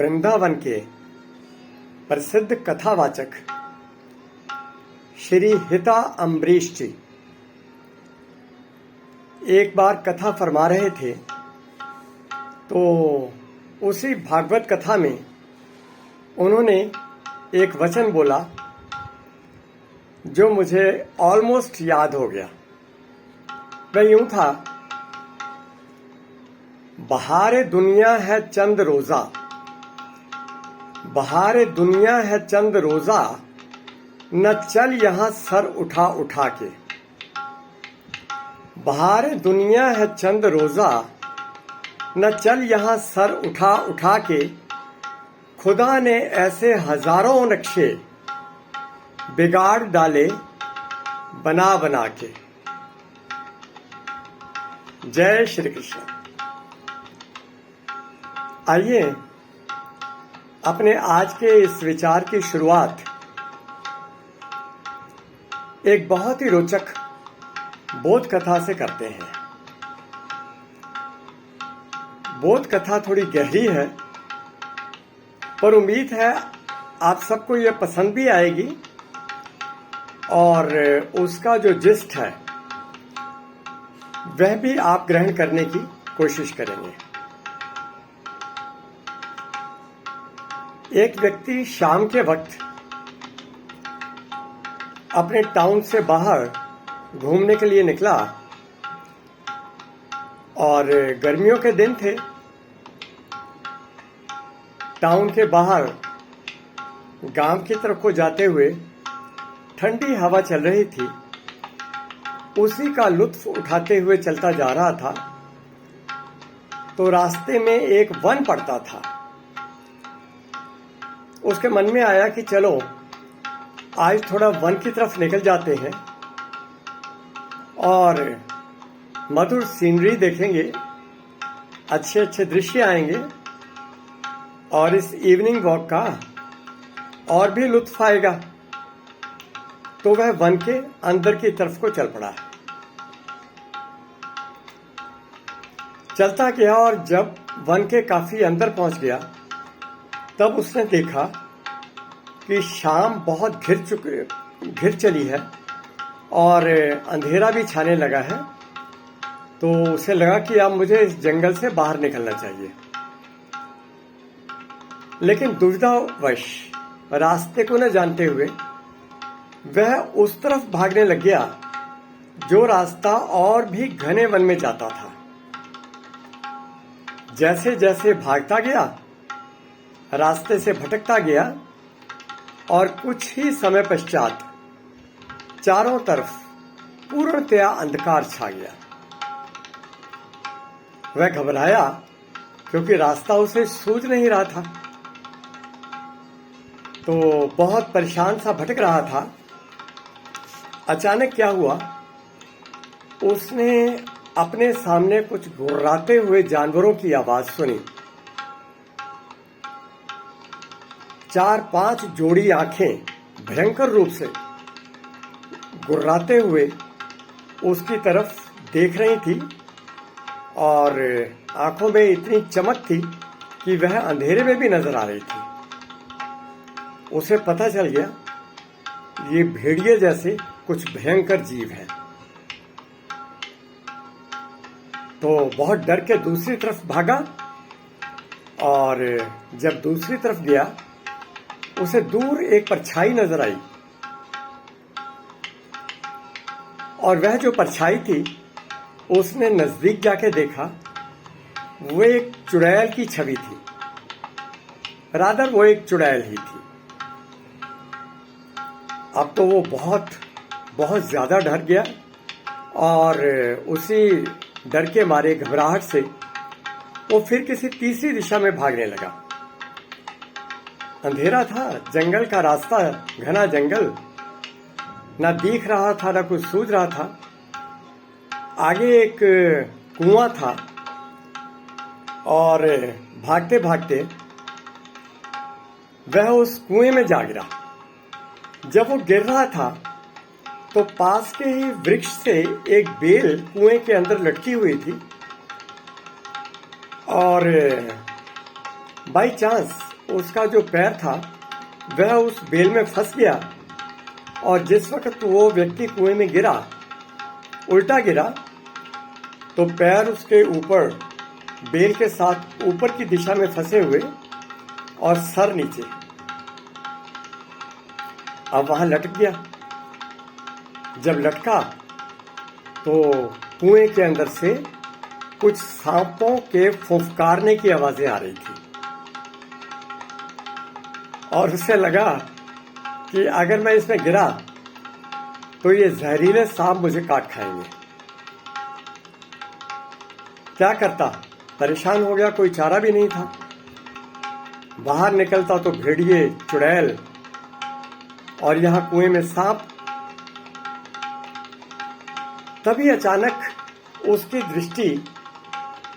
वृंदावन के प्रसिद्ध कथावाचक श्री हिता अम्बरीश जी एक बार कथा फरमा रहे थे, तो उसी भागवत कथा में उन्होंने एक वचन बोला जो मुझे ऑलमोस्ट याद हो गया। वह यूं था, बहारे दुनिया है चंद रोजा, बहारे दुनिया है चंद रोजा, न चल यहां सर उठा उठा के। बहारे दुनिया है चंद रोजा, न चल यहां सर उठा उठा के। खुदा ने ऐसे हजारों नक्शे बिगाड़ डाले बना बना के। जय श्री कृष्ण। आइए अपने आज के इस विचार की शुरुआत एक बहुत ही रोचक बोध कथा से करते हैं। बोध कथा थोड़ी गहरी है, पर उम्मीद है आप सबको यह पसंद भी आएगी और उसका जो जिस्ट है वह भी आप ग्रहण करने की कोशिश करेंगे। एक व्यक्ति शाम के वक्त अपने टाउन से बाहर घूमने के लिए निकला और गर्मियों के दिन थे। टाउन के बाहर गांव की तरफ को जाते हुए ठंडी हवा चल रही थी, उसी का लुत्फ उठाते हुए चलता जा रहा था, तो रास्ते में एक वन पड़ता था। उसके मन में आया कि चलो आज थोड़ा वन की तरफ निकल जाते हैं और मधुर सीनरी देखेंगे, अच्छे अच्छे दृश्य आएंगे और इस इवनिंग वॉक का और भी लुत्फ आएगा। तो वह वन के अंदर की तरफ को चल पड़ा। चलता गया और जब वन के काफी अंदर पहुंच गया, तब उसने देखा कि शाम बहुत घिर चली है और अंधेरा भी छाने लगा है। तो उसे लगा कि अब मुझे इस जंगल से बाहर निकलना चाहिए, लेकिन दुविधावश रास्ते को न जानते हुए वह उस तरफ भागने लग गया जो रास्ता और भी घने वन में जाता था। जैसे जैसे भागता गया, रास्ते से भटकता गया और कुछ ही समय पश्चात चारों तरफ पूर्णतया अंधकार छा गया। वह घबराया क्योंकि रास्ता उसे सूझ नहीं रहा था, तो बहुत परेशान सा भटक रहा था। अचानक क्या हुआ, उसने अपने सामने कुछ गुर्राते हुए जानवरों की आवाज सुनी। 4-5 जोड़ी आंखें भयंकर रूप से गुर्राते हुए उसकी तरफ देख रही थी और आंखों में इतनी चमक थी कि वह अंधेरे में भी नजर आ रही थी। उसे पता चल गया ये भेड़िए जैसे कुछ भयंकर जीव हैं। तो बहुत डर के दूसरी तरफ भागा और जब दूसरी तरफ गया, उसे दूर एक परछाई नजर आई और वह जो परछाई थी, उसने नजदीक जाके देखा, वो एक चुड़ैल की छवि थी। रादर वो एक चुड़ैल ही थी। अब तो वो बहुत ज्यादा डर गया और उसी डर के मारे घबराहट से वो फिर किसी तीसरी दिशा में भागने लगा। अंधेरा था, जंगल का रास्ता, घना जंगल, ना दिख रहा था ना कुछ सूझ रहा था। आगे एक कुआं था और भागते भागते वह उस कुएं में जा गिरा। जब वो गिर रहा था, तो पास के ही वृक्ष से एक बेल कुएं के अंदर लटकी हुई थी और बाई चांस उसका जो पैर था वह उस बेल में फंस गया, और जिस वक्त वो व्यक्ति कुएं में गिरा, उल्टा गिरा, तो पैर उसके ऊपर बेल के साथ ऊपर की दिशा में फंसे हुए और सर नीचे। अब वहां लटक गया। जब लटका तो कुएं के अंदर से कुछ सांपों के फुफकारने की आवाजें आ रही थी, और उसे लगा कि अगर मैं इसमें गिरा तो ये जहरीले सांप मुझे काट खाएंगे। क्या करता? परेशान हो गया, कोई चारा भी नहीं था। बाहर निकलता तो भेड़िए, चुड़ैल, और यहां कुएं में सांप। तभी अचानक उसकी दृष्टि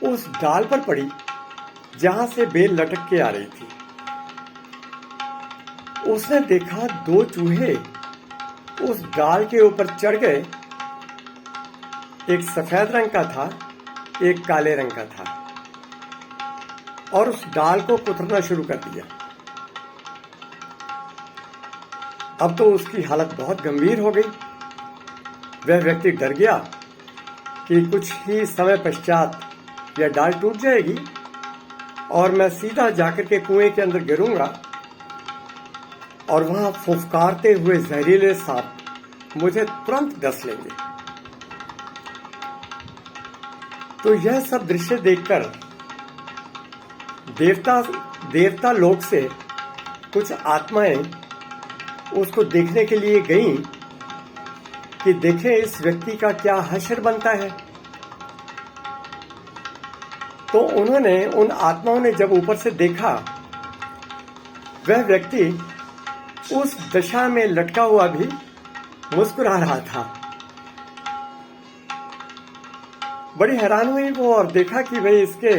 उस डाल पर पड़ी जहां से बेल लटक के आ रही थी। उसने देखा 2 चूहे उस डाल के ऊपर चढ़ गए। एक सफेद रंग का था, एक काले रंग का था, और उस डाल को कुतरना शुरू कर दिया। अब तो उसकी हालत बहुत गंभीर हो गई। वह व्यक्ति डर गया कि कुछ ही समय पश्चात यह डाल टूट जाएगी और मैं सीधा जाकर के कुएं के अंदर गिरूंगा, और वहां फुफकारते हुए जहरीले सांप मुझे तुरंत डस लेंगे। तो यह सब दृश्य देखकर देवता लोक से कुछ आत्माएं उसको देखने के लिए गईं कि देखें इस व्यक्ति का क्या हश्र बनता है। तो उन आत्माओं ने जब ऊपर से देखा, वह व्यक्ति उस दशा में लटका हुआ भी मुस्कुरा रहा था। बड़ी हैरान हुई वो, और देखा कि भाई इसके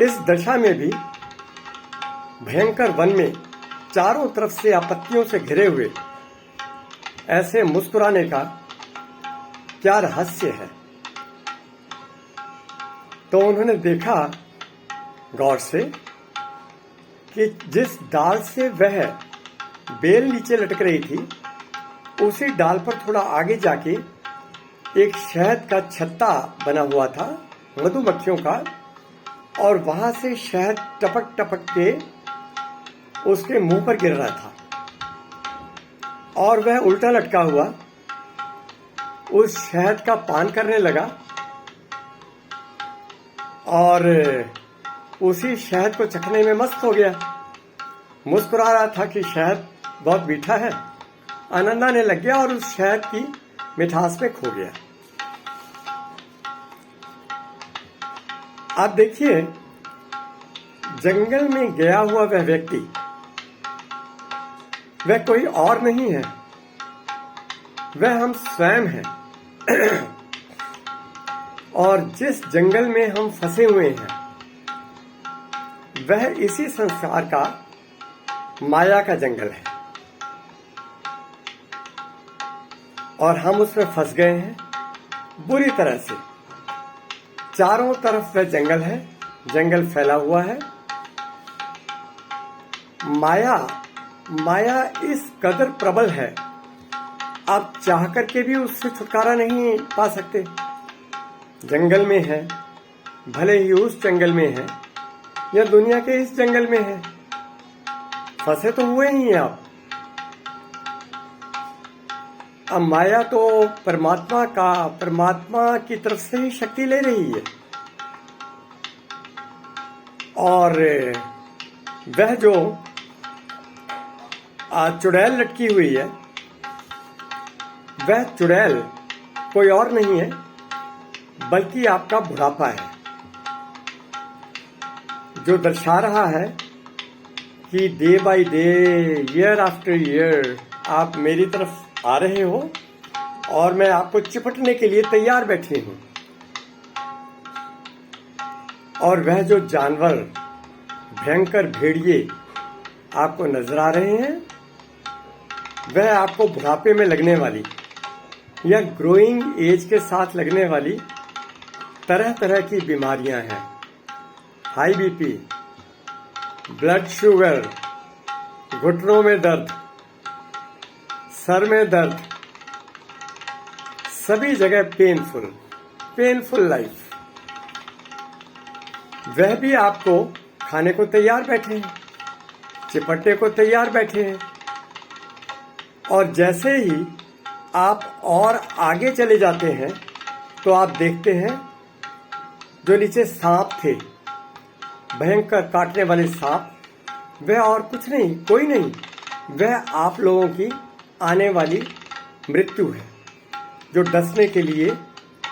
इस दशा में भी भयंकर वन में चारों तरफ से आपत्तियों से घिरे हुए ऐसे मुस्कुराने का क्या रहस्य है। तो उन्होंने देखा गौर से कि जिस डाल से वह बेल नीचे लटक रही थी, उसी डाल पर थोड़ा आगे जाके एक शहद का छत्ता बना हुआ था मधुमक्खियों का, और वहां से शहद टपक टपक के उसके मुंह पर गिर रहा था, और वह उल्टा लटका हुआ उस शहद का पान करने लगा, और उसी शहद को चखने में मस्त हो गया। मुस्कुरा रहा था कि शहद बहुत मीठा है, आनंद आने लग गया और उस शहद की मिठास में खो गया। आप देखिए, जंगल में गया हुआ वह व्यक्ति, वह कोई और नहीं है, वह हम स्वयं हैं। और जिस जंगल में हम फंसे हुए हैं, वह इसी संसार का माया का जंगल है, और हम उसमें फंस गए हैं बुरी तरह से। चारों तरफ वह जंगल है, जंगल फैला हुआ है। माया इस कदर प्रबल है, आप चाह करके भी उससे छुटकारा नहीं पा सकते। जंगल में है, भले ही उस जंगल में है या दुनिया के इस जंगल में है, फंसे तो हुए ही हैं आप। अब माया तो परमात्मा की तरफ से ही शक्ति ले रही है, और वह जो चुड़ैल लटकी हुई है, वह चुड़ैल कोई और नहीं है बल्कि आपका बुढ़ापा है, जो दर्शा रहा है कि day by day, year after year आप मेरी तरफ आ रहे हो और मैं आपको चिपटने के लिए तैयार बैठी हूं। और वह जो जानवर, भयंकर भेड़िए आपको नजर आ रहे हैं, वह आपको बुढ़ापे में लगने वाली या ग्रोइंग एज के साथ लगने वाली तरह तरह की बीमारियां हैं। हाई बीपी, ब्लड शुगर, घुटनों में दर्द, सर में दर्द, सभी जगह पेनफुल लाइफ। वह भी आपको खाने को तैयार बैठे हैं, चिपटने को तैयार बैठे हैं। और जैसे ही आप और आगे चले जाते हैं तो आप देखते हैं जो नीचे सांप थे, भयंकर काटने वाले सांप, वह और कुछ नहीं, कोई नहीं, वह आप लोगों की आने वाली मृत्यु है जो डसने के लिए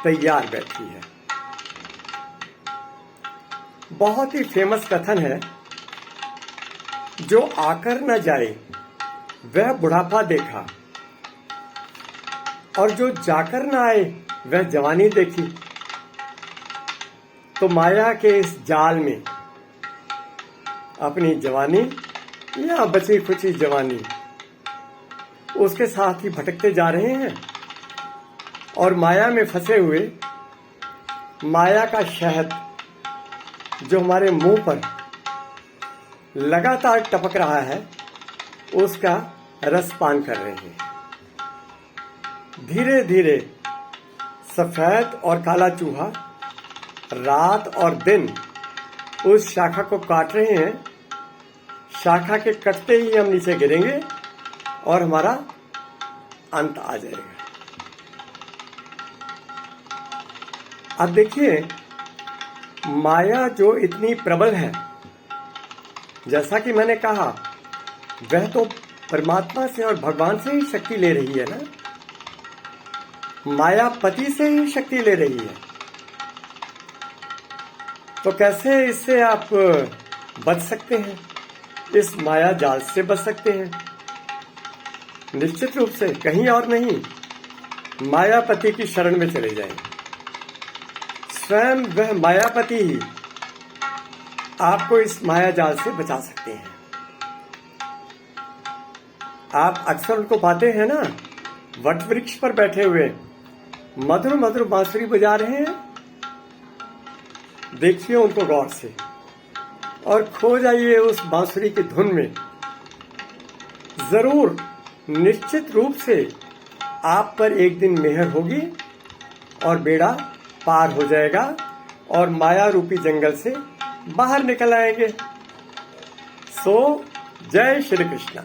तैयार बैठी है। बहुत ही फेमस कथन है, जो आकर न जाए वह बुढ़ापा देखा, और जो जाकर न आए वह जवानी देखी। तो माया के इस जाल में अपनी जवानी या बची खुची जवानी उसके साथ ही भटकते जा रहे हैं, और माया में फंसे हुए माया का शहद जो हमारे मुंह पर लगातार टपक रहा है उसका रस पान कर रहे हैं। धीरे धीरे सफेद और काला चूहा रात और दिन उस शाखा को काट रहे हैं। शाखा के कटते ही हम नीचे गिरेंगे और हमारा अंत आ जाएगा। अब देखिए, माया जो इतनी प्रबल है, जैसा कि मैंने कहा, वह तो परमात्मा से और भगवान से ही शक्ति ले रही है ना, मायापति से ही शक्ति ले रही है। तो कैसे इससे आप बच सकते हैं, इस माया जाल से बच सकते हैं? निश्चित रूप से कहीं और नहीं, मायापति की शरण में चले जाएं। स्वयं वह मायापति ही आपको इस माया जाल से बचा सकते हैं। आप अक्सर उनको पाते हैं ना, वट वृक्ष पर बैठे हुए मधुर मधुर बांसुरी बजा रहे हैं। देखिए उनको गौर से और खो जाइए उस बांसुरी की धुन में। जरूर, निश्चित रूप से आप पर एक दिन मेहर होगी और बेड़ा पार हो जाएगा और माया रूपी जंगल से बाहर निकल आएंगे। सो जय श्री कृष्ण।